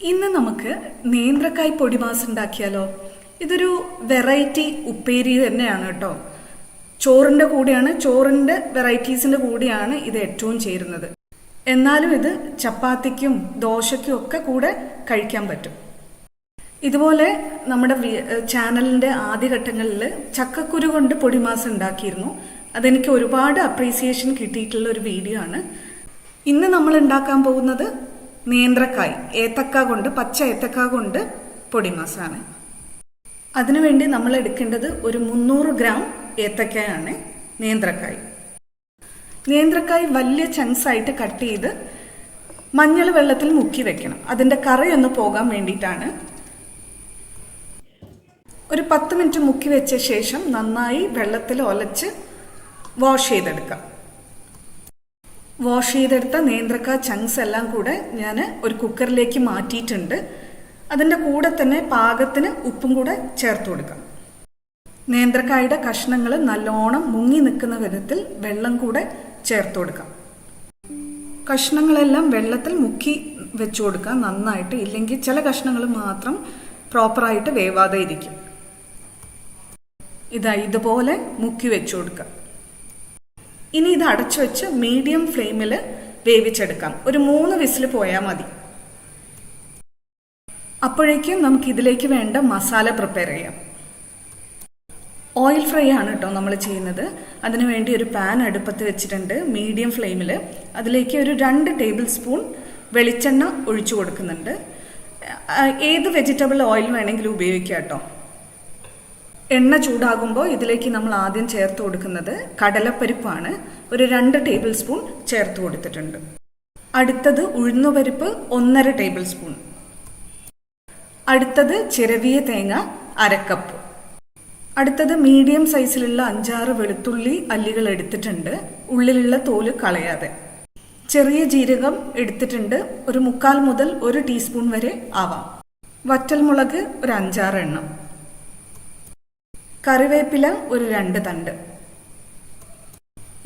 ഇന്ന് നമുക്ക് നേന്ത്രക്കായ് പൊടിമാസ് ഉണ്ടാക്കിയാലോ. ഇതൊരു വെറൈറ്റി ഉപ്പേരി തന്നെയാണ് കേട്ടോ. ചോറിൻ്റെ വെറൈറ്റീസിൻ്റെ കൂടെയാണ് ഇത് ഏറ്റവും ചേരുന്നത്. എന്നാലും ഇത് ചപ്പാത്തിക്കും ദോശയ്ക്കും ഒക്കെ കൂടെ കഴിക്കാൻ പറ്റും. ഇതുപോലെ നമ്മുടെ ചാനലിൻ്റെ ആദ്യഘട്ടങ്ങളിൽ ചക്കക്കുരു കൊണ്ട് പൊടിമാസ് ഉണ്ടാക്കിയിരുന്നു. അതെനിക്ക് ഒരുപാട് അപ്രീസിയേഷൻ കിട്ടിയിട്ടുള്ള ഒരു വീഡിയോ ആണ്. ഇന്ന് നമ്മൾ ഉണ്ടാക്കാൻ പോകുന്നത് നേന്ത്രക്കായ് പച്ച ഏത്തക്ക കൊണ്ട് പൊടിമാസാണ്. അതിനുവേണ്ടി നമ്മൾ എടുക്കേണ്ടത് ഒരു 300 ഗ്രാം ഏത്തക്കയാണ്. നേന്ത്രക്കായ് വലിയ ചങ്ക്സ് ആയിട്ട് കട്ട് ചെയ്ത് മഞ്ഞൾ വെള്ളത്തിൽ മുക്കി വെക്കണം. അതിൻ്റെ കറയൊന്ന് പോകാൻ വേണ്ടിയിട്ടാണ്. ഒരു 10 മിനിറ്റ് മുക്കി വെച്ച ശേഷം നന്നായി വെള്ളത്തിൽ ഒലച്ച് വാഷ് ചെയ്തെടുക്കാം. വാഷ് ചെയ്തെടുത്ത നേന്ത്രക്കായ് ചങ്ക്സ് എല്ലാം കൂടെ ഞാൻ ഒരു കുക്കറിലേക്ക് മാറ്റിയിട്ടുണ്ട്. അതിൻ്റെ കൂടെ തന്നെ പാകത്തിന് ഉപ്പും കൂടെ ചേർത്ത് കൊടുക്കാം. നേന്ത്രക്കായുടെ കഷ്ണങ്ങൾ നല്ലോണം മുങ്ങി നിൽക്കുന്ന വിധത്തിൽ വെള്ളം കൂടെ ചേർത്ത് കൊടുക്കാം. കഷ്ണങ്ങളെല്ലാം വെള്ളത്തിൽ മുക്കി വെച്ചു കൊടുക്കാം നന്നായിട്ട്. ഇല്ലെങ്കിൽ ചില കഷ്ണങ്ങൾ മാത്രം പ്രോപ്പറായിട്ട് വേവാതെ ഇരിക്കും. ഇതുപോലെ മുക്കി വെച്ചു കൊടുക്കാം. ഇനി ഇത് അടച്ചു വെച്ച് മീഡിയം ഫ്ലെയിമിൽ വേവിച്ചെടുക്കാം. ഒരു 3 വിസിൽ പോയാൽ മതി. അപ്പോഴേക്കും നമുക്ക് ഇതിലേക്ക് വേണ്ട മസാല പ്രിപ്പയർ ചെയ്യാം. ഓയിൽ ഫ്രൈ ആണ് കേട്ടോ നമ്മൾ ചെയ്യുന്നത്. അതിനുവേണ്ടി ഒരു പാൻ അടുപ്പത്ത് വെച്ചിട്ടുണ്ട് മീഡിയം ഫ്ലെയിമിൽ. അതിലേക്ക് ഒരു 2 ടേബിൾ സ്പൂൺ വെളിച്ചെണ്ണ ഒഴിച്ചു കൊടുക്കുന്നുണ്ട്. ഏത് വെജിറ്റബിൾ ഓയിൽ വേണമെങ്കിലും ഉപയോഗിക്കാം കേട്ടോ. എണ്ണ ചൂടാകുമ്പോൾ ഇതിലേക്ക് നമ്മൾ ആദ്യം ചേർത്ത് കൊടുക്കുന്നത് കടലപ്പരിപ്പാണ്. ഒരു 2 ടേബിൾ സ്പൂൺ ചേർത്ത് കൊടുത്തിട്ടുണ്ട്. അടുത്തത് ഉഴുന്നുപരിപ്പ് 1.5 ടേബിൾ സ്പൂൺ. അടുത്തത് ചിരവിയ തേങ്ങ 1/2 കപ്പ്. അടുത്തത് മീഡിയം സൈസിലുള്ള 5-6 വെളുത്തുള്ളി അല്ലികൾ എടുത്തിട്ടുണ്ട്, ഉള്ളിലുള്ള തോല് കളയാതെ. ചെറിയ ജീരകം എടുത്തിട്ടുണ്ട്, ഒരു 1/4 മുതൽ 1 ടീസ്പൂൺ വരെ ആവാം. വറ്റൽമുളക് ഒരു 5-6 എണ്ണം. കറിവേപ്പില ഒരു 2 തണ്ട്.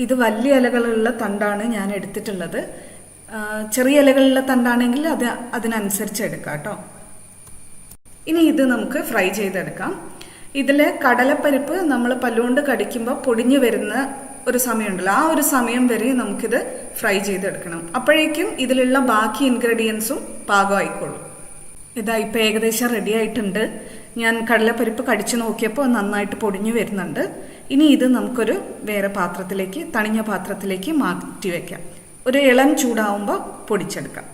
ഇത് വലിയ ഇലകളുള്ള തണ്ടാണ് ഞാൻ എടുത്തിട്ടുള്ളത്. ചെറിയ ഇലകളുള്ള തണ്ടാണെങ്കിൽ അതിനനുസരിച്ച് എടുക്കാം കേട്ടോ. ഇനി ഇത് നമുക്ക് ഫ്രൈ ചെയ്തെടുക്കാം. ഇതിൽ കടലപ്പരിപ്പ് നമ്മൾ പല്ലുകൊണ്ട് കടിക്കുമ്പോൾ പൊടിഞ്ഞു വരുന്ന ഒരു സമയമുണ്ടല്ലോ, ആ ഒരു സമയം വരെ നമുക്കിത് ഫ്രൈ ചെയ്തെടുക്കണം. അപ്പോഴേക്കും ഇതിലുള്ള ബാക്കി ഇൻഗ്രീഡിയൻസും പാകമായിക്കോളും. ഇപ്പം ഏകദേശം റെഡി ആയിട്ടുണ്ട്. ഞാൻ കടലപ്പരിപ്പ് കടിച്ചു നോക്കിയപ്പോൾ നന്നായിട്ട് പൊടിഞ്ഞു വരുന്നുണ്ട്. ഇനി ഇത് നമുക്കൊരു വേറെ പാത്രത്തിലേക്ക്, തണിഞ്ഞ പാത്രത്തിലേക്ക് മാറ്റി വയ്ക്കാം. ഒരു ഇളം ചൂടാവുമ്പോൾ പൊടിച്ചെടുക്കാം.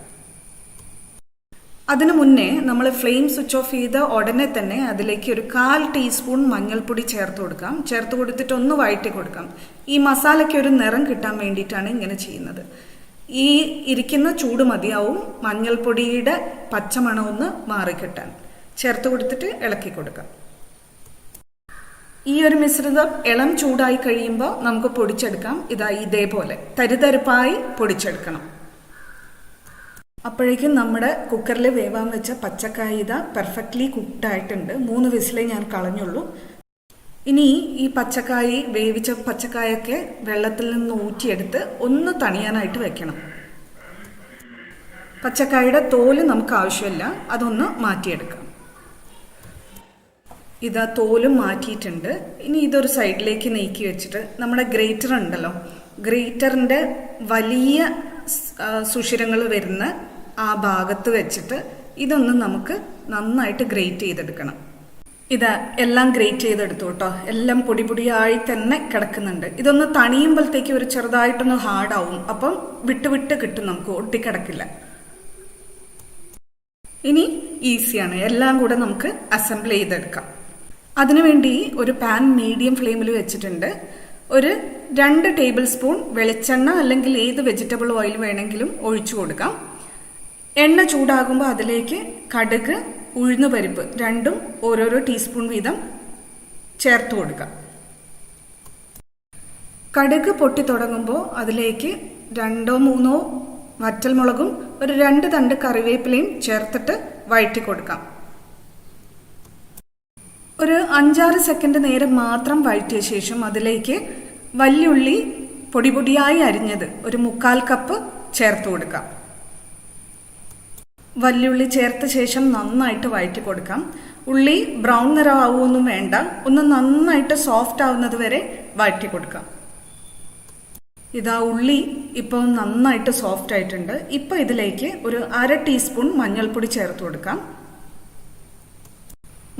അതിനു മുന്നേ നമ്മൾ ഫ്ലെയിം സ്വിച്ച് ഓഫ് ചെയ്ത ഉടനെ തന്നെ അതിലേക്ക് ഒരു 1/4 ടീസ്പൂൺ മഞ്ഞൾപ്പൊടി ചേർത്ത് കൊടുക്കാം. ചേർത്ത് കൊടുത്തിട്ട് ഒന്ന് വഴറ്റി കൊടുക്കാം. ഈ മസാലയ്ക്ക് ഒരു നിറം കിട്ടാൻ വേണ്ടിയിട്ടാണ് ഇങ്ങനെ ചെയ്യുന്നത്. ഈ ഇരിക്കുന്ന ചൂട് മതിയാവും മഞ്ഞൾപ്പൊടിയുടെ പച്ചമണമൊന്ന് മാറിക്കിട്ടാൻ. ചേർത്ത് കൊടുത്തിട്ട് ഇളക്കി കൊടുക്കാം. ഈ ഒരു മിശ്രിതം ഇളം ചൂടായി കഴിയുമ്പോൾ നമുക്ക് പൊടിച്ചെടുക്കാം. ഇതേപോലെ തരിതരിപ്പായി പൊടിച്ചെടുക്കണം. അപ്പോഴേക്കും നമ്മുടെ കുക്കറിൽ വേവാൻ വെച്ച പച്ചക്കായ പെർഫെക്റ്റ്ലി കുക്ക്ഡ് ആയിട്ടുണ്ട്. 3 വിസിലേ ഞാൻ കളഞ്ഞുള്ളൂ. ഇനി ഈ വേവിച്ച പച്ചക്കായൊക്കെ വെള്ളത്തിൽ നിന്ന് ഊറ്റിയെടുത്ത് ഒന്ന് തണിയാനായിട്ട് വെക്കണം. പച്ചക്കായുടെ തോല് നമുക്ക് ആവശ്യമില്ല, അതൊന്ന് മാറ്റിയെടുക്കാം. തോലും മാറ്റിയിട്ടുണ്ട്. ഇനി ഇതൊരു സൈഡിലേക്ക് നീക്കി വെച്ചിട്ട് നമ്മുടെ ഗ്രേറ്റർ ഉണ്ടല്ലോ, ഗ്രേറ്ററിൻ്റെ വലിയ സുഷിരങ്ങൾ വരുന്ന ആ ഭാഗത്ത് വെച്ചിട്ട് ഇതൊന്ന് നമുക്ക് നന്നായിട്ട് ഗ്രേറ്റ് ചെയ്തെടുക്കണം. എല്ലാം ഗ്രേറ്റ് ചെയ്തെടുത്തു കേട്ടോ. എല്ലാം പൊടിയായി തന്നെ കിടക്കുന്നുണ്ട്. ഇതൊന്ന് തണിയുമ്പോഴത്തേക്ക് ഒരു ചെറുതായിട്ടൊന്ന് ഹാർഡാവും. അപ്പം വിട്ട് കിട്ടും, നമുക്ക് ഒട്ടിക്കിടക്കില്ല. ഇനി ഈസിയാണ്, എല്ലാം കൂടെ നമുക്ക് അസംബിൾ ചെയ്തെടുക്കാം. അതിനുവേണ്ടി ഒരു പാൻ മീഡിയം ഫ്ലെയിമിൽ വെച്ചിട്ടുണ്ട്. ഒരു 2 ടേബിൾ സ്പൂൺ വെളിച്ചെണ്ണ അല്ലെങ്കിൽ ഏത് വെജിറ്റബിൾ ഓയിൽ വേണമെങ്കിലും ഒഴിച്ചു കൊടുക്കാം. എണ്ണ ചൂടാകുമ്പോൾ അതിലേക്ക് കടുക്, ഉഴുന്നുപരിപ്പ് രണ്ടും ഓരോരോ ടീസ്പൂൺ വീതം ചേർത്ത് കൊടുക്കാം. കടുക് പൊട്ടി തുടങ്ങുമ്പോൾ അതിലേക്ക് 2-3 വറ്റൽമുളകും ഒരു 2 തണ്ട് കറിവേപ്പിലയും ചേർത്തിട്ട് വഴറ്റി കൊടുക്കാം. ഒരു 5-6 സെക്കൻഡ് നേരം മാത്രം വഴറ്റിയ ശേഷം അതിലേക്ക് വല്യുള്ളി പൊടിയായി അരിഞ്ഞത് ഒരു 1/4 കപ്പ് ചേർത്ത് കൊടുക്കാം. വല്യുള്ളി ചേർത്ത ശേഷം നന്നായിട്ട് വഴറ്റി കൊടുക്കാം. ഉള്ളി ബ്രൗൺ നിറം ആവുമൊന്നും വേണ്ട, ഒന്ന് നന്നായിട്ട് സോഫ്റ്റ് ആവുന്നത് വരെ വഴറ്റി കൊടുക്കാം. ഇതാ ഉള്ളി ഇപ്പോൾ നന്നായിട്ട് സോഫ്റ്റ് ആയിട്ടുണ്ട്. ഇപ്പോൾ ഇതിലേക്ക് ഒരു 1/2 ടീസ്പൂൺ മഞ്ഞൾപ്പൊടി ചേർത്ത് കൊടുക്കാം.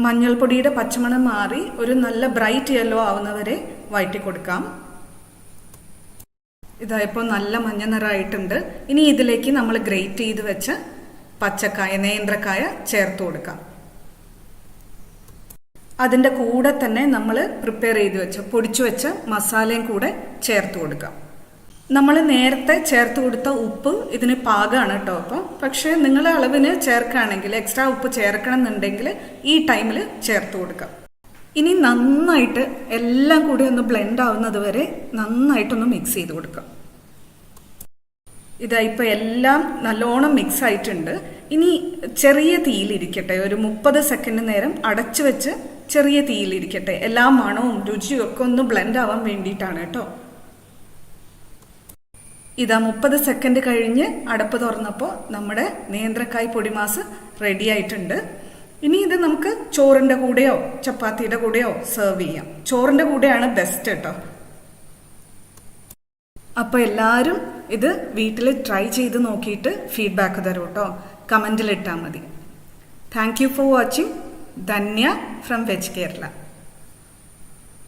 മഞ്ഞൾപ്പൊടിയുടെ പച്ചമണം മാറി ഒരു നല്ല ബ്രൈറ്റ് യെല്ലോ ആവുന്നവരെ വഴറ്റി കൊടുക്കാം. ഇതാ ഇപ്പോൾ നല്ല മഞ്ഞ നിറമായിട്ടുണ്ട്. ഇനി ഇതിലേക്ക് നമ്മൾ ഗ്രേറ്റ് ചെയ്ത് വെച്ച പച്ചക്കായ, നേന്ത്രക്കായ ചേർത്ത് കൊടുക്കാം. അതിൻ്റെ കൂടെ തന്നെ നമ്മൾ പ്രിപ്പയർ ചെയ്ത് വെച്ച പൊടിച്ചു വെച്ച മസാലയും കൂടെ ചേർത്ത് കൊടുക്കാം. നമ്മൾ നേരത്തെ ചേർത്ത് കൊടുത്ത ഉപ്പ് ഇതിന് പാകമാണ് കേട്ടോ. അപ്പം പക്ഷേ നിങ്ങളെ അളവിന് ചേർക്കുകയാണെങ്കിൽ, എക്സ്ട്രാ ഉപ്പ് ചേർക്കണം എന്നുണ്ടെങ്കിൽ ഈ ടൈമിൽ ചേർത്ത് കൊടുക്കാം. ഇനി നന്നായിട്ട് എല്ലാം കൂടി ഒന്ന് ബ്ലെൻഡ് ആവുന്നത് വരെ നന്നായിട്ടൊന്ന് മിക്സ് ചെയ്ത് കൊടുക്കാം. ഇതാ ഇപ്പോൾ എല്ലാം നല്ലോണം മിക്സ് ആയിട്ടുണ്ട്. ഇനി ചെറിയ തീയിലിരിക്കട്ടെ, ഒരു 30 സെക്കൻഡ് നേരം അടച്ചു വെച്ച് ചെറിയ തീയിലിരിക്കട്ടെ. എല്ലാ മണവും രുചിയും ഒക്കെ ഒന്ന് ബ്ലെൻഡ് ആവാൻ വേണ്ടിയിട്ടാണ് കേട്ടോ. ഇതാ 30 സെക്കൻഡ് കഴിഞ്ഞ് അടപ്പ് തുറന്നപ്പോൾ നമ്മുടെ നേന്ത്രക്കായ് പൊടിമാസ് റെഡി ആയിട്ടുണ്ട്. ഇനി ഇത് നമുക്ക് ചോറിൻ്റെ കൂടെയോ ചപ്പാത്തിയുടെ കൂടെയോ സെർവ് ചെയ്യാം. ചോറിൻ്റെ കൂടെയാണ് ബെസ്റ്റ് കേട്ടോ. അപ്പോൾ എല്ലാവരും ഇത് വീട്ടിൽ ട്രൈ ചെയ്ത് നോക്കിയിട്ട് ഫീഡ്ബാക്ക് തരൂ കേട്ടോ. കമൻറ്റിൽ ഇട്ടാൽ മതി. Thank you for watching. Dhanya from veg Kerala.